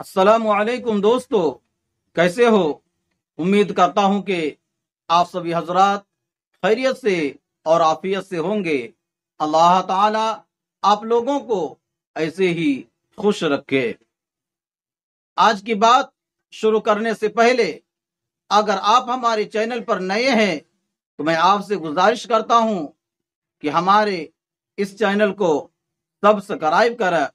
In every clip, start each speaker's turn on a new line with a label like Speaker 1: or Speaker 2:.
Speaker 1: अस्सलाम वालेकुम दोस्तों, कैसे हो। उम्मीद करता हूं कि आप सभी हजरात खैरियत से और आफियत से होंगे। अल्लाह ताला आप लोगों को ऐसे ही खुश रखे। आज की बात शुरू करने से पहले अगर आप हमारे चैनल पर नए हैं तो मैं आपसे गुजारिश करता हूं कि हमारे इस चैनल को सब्सक्राइब करें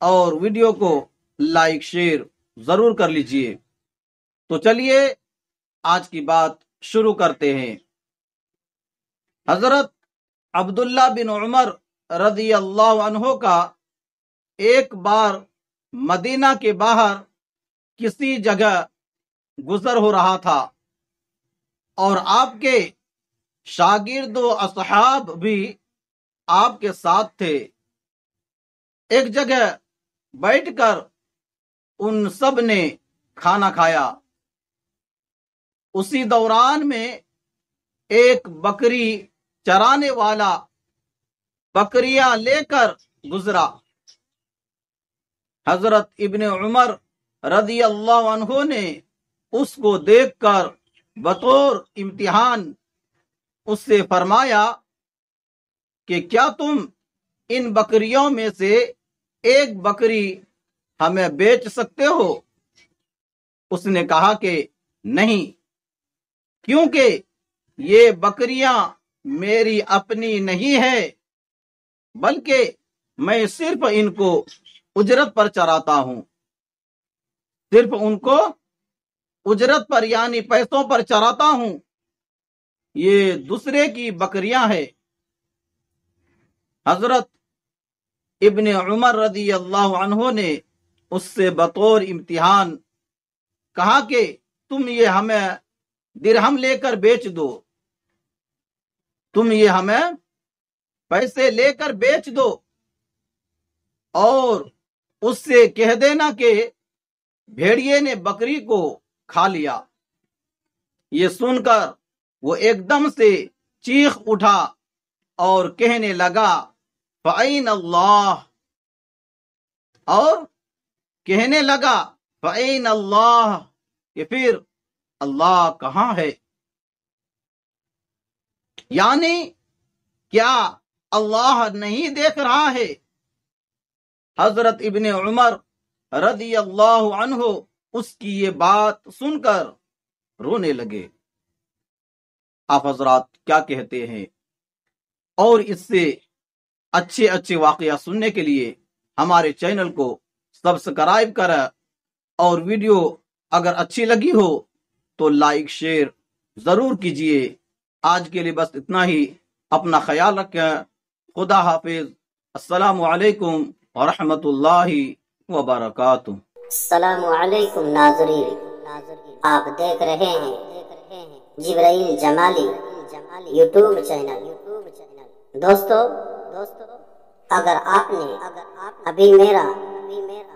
Speaker 1: और वीडियो को लाइक शेयर जरूर कर लीजिए। तो चलिए आज की बात शुरू करते हैं। हजरत अब्दुल्ला बिन उमर रदी अल्लाह अन्हो का एक बार मदीना के बाहर किसी जगह गुजर हो रहा था और आपके शागिर्द व असहाब भी आपके साथ थे। एक जगह बैठकर उन सब ने खाना खाया। उसी दौरान में एक बकरी चराने वाला बकरियां लेकर गुजरा। हजरत इब्ने उमर रदी अल्लाह अन्हो ने उसको देखकर बतौर इम्तिहान उससे फरमाया कि क्या तुम इन बकरियों में से एक बकरी हमें बेच सकते हो। उसने कहा कि नहीं, क्योंकि ये बकरियां मेरी अपनी नहीं है, बल्कि मैं सिर्फ इनको उजरत पर चराता हूं। सिर्फ उनको उजरत पर यानी पैसों पर चराता हूं। ये दूसरे की बकरियां हैं। हजरत इब्ने उमर रदी अल्लाह अन्हो ने उससे बतौर इम्तिहान कहा कि तुम ये हमें दिरहम लेकर बेच दो, तुम ये हमें पैसे लेकर बेच दो और उससे कह देना कि भेड़िए ने बकरी को खा लिया। ये सुनकर वो एकदम से चीख उठा और कहने लगा फ़अैन अल्लाह, और कहने लगा फ़अैन अल्लाह कि फिर अल्लाह कहाँ है। यानी क्या अल्लाह नहीं देख रहा है। हजरत इब्ने उमर रदी अल्लाह अन्हो उसकी ये बात सुनकर रोने लगे। आप हजरात क्या कहते हैं। और इससे अच्छे अच्छे वाकया सुनने के लिए हमारे चैनल को सब्सक्राइब करें और वीडियो अगर अच्छी लगी हो तो लाइक शेयर जरूर कीजिए। आज के लिए बस इतना ही। अपना ख्याल रखें। खुदा हाफिज। अस्सलामु अलैकुम व रहमतुल्लाहि व बरकातुहू।
Speaker 2: अस्सलामु अलैकुम नाज़रीन, आप देख रहे हैं जिब्राइल जमाली यूट्यूब चैनल। दोस्तों, अगर आपने अभी मेरा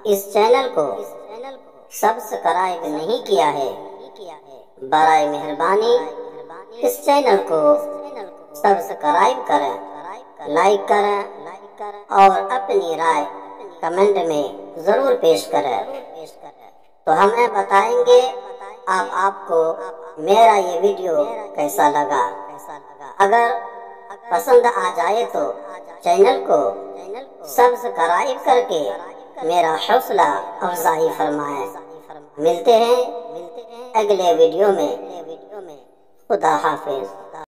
Speaker 2: इस चैनल को सब्सक्राइब नहीं किया है, बराए मेहरबानी इस चैनल को सब्सक्राइब करें, लाइक करें और अपनी राय कमेंट में जरूर पेश करें। तो हमें बताएंगे आपको मेरा ये वीडियो कैसा लगा। अगर पसंद आ जाए तो चैनल को सब्सक्राइब करके मेरा हौसला अफजाई फरमाएं। मिलते हैं अगले वीडियो में। खुदा हाफिज।